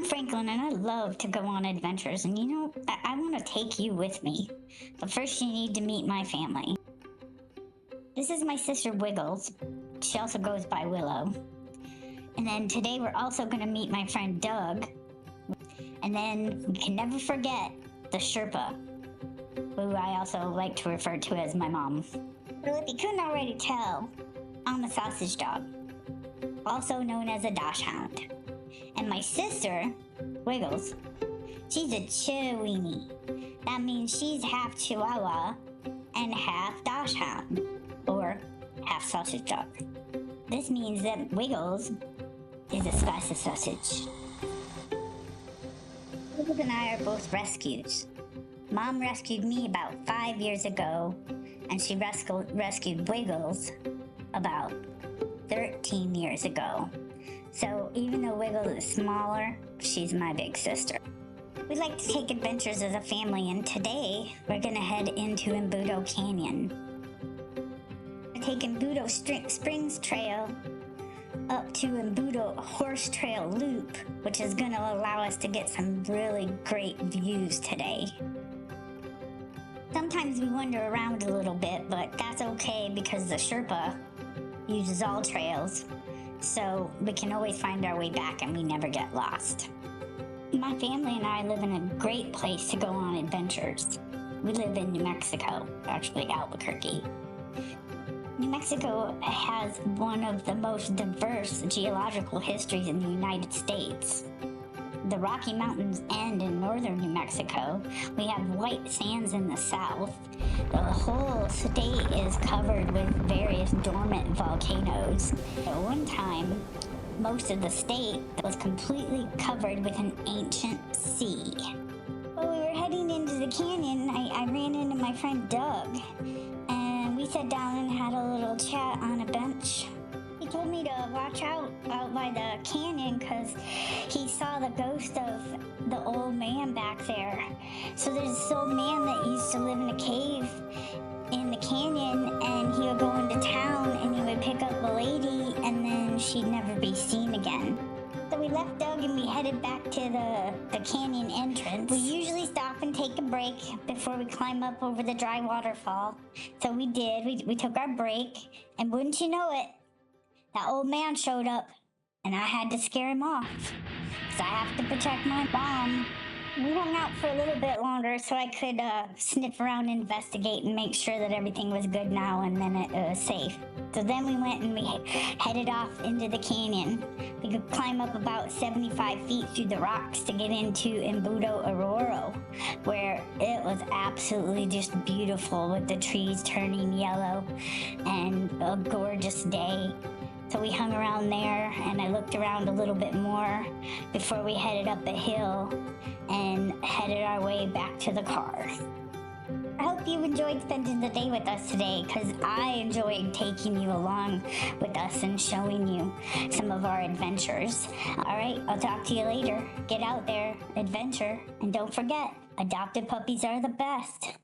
Franklin, and I love to go on adventures, and I want to take you with me. But first, you need to meet my family. This is my sister Wiggles. She also goes by Willow. And then today, we're also going to meet my friend Doug. And then we can never forget the Sherpa, who I also like to refer to as my mom. Well, if you couldn't already tell, I'm a sausage dog, also known as a dachshund. And my sister, Wiggles, she's a Chiweenie. That means she's half Chihuahua and half dachshund, or half sausage dog. This means that Wiggles is a slice of sausage. Wiggles and I are both rescues. Mom rescued me about 5 years ago, and she rescued Wiggles about 13 years ago. So even though Wiggles is smaller, she's my big sister. We like to take adventures as a family, and today we're gonna head into Embudo Canyon. We take Embudo Springs Trail up to Embudo Horse Trail Loop, which is gonna allow us to get some really great views today. Sometimes we wander around a little bit, but that's okay because the Sherpa uses all trails, so we can always find our way back and we never get lost. My family and I live in a great place to go on adventures. We live in New Mexico, actually Albuquerque. New Mexico has one of the most diverse geological histories in the United States. The Rocky Mountains end in northern New Mexico. We have white sands in the south. The whole state is covered with various dormant volcanoes. At one time, most of the state was completely covered with an ancient sea. While we were heading into the canyon, I ran into my friend Doug, and we sat down and had a little chat on a bench. He told me to watch out by the canyon because he saw the ghost of the old man back there. So there's this old man that used to live in a cave in the canyon, and he would go into town and he would pick up a lady and then she'd never be seen again. So we left Doug and we headed back to the canyon entrance. We usually stop and take a break before we climb up over the dry waterfall. So we did. We took our break, and wouldn't you know it, that old man showed up, and I had to scare him off, because I have to protect my mom. We hung out for a little bit longer so I could sniff around and investigate and make sure that everything was good now and then it was safe. So then we went and we headed off into the canyon. We could climb up about 75 feet through the rocks to get into Embudo Aurora, where it was absolutely just beautiful with the trees turning yellow and a gorgeous day. So we hung around there, and I looked around a little bit more before we headed up a hill and headed our way back to the car. I hope you enjoyed spending the day with us today, because I enjoyed taking you along with us and showing you some of our adventures. All right, I'll talk to you later. Get out there, adventure, and don't forget, adopted puppies are the best.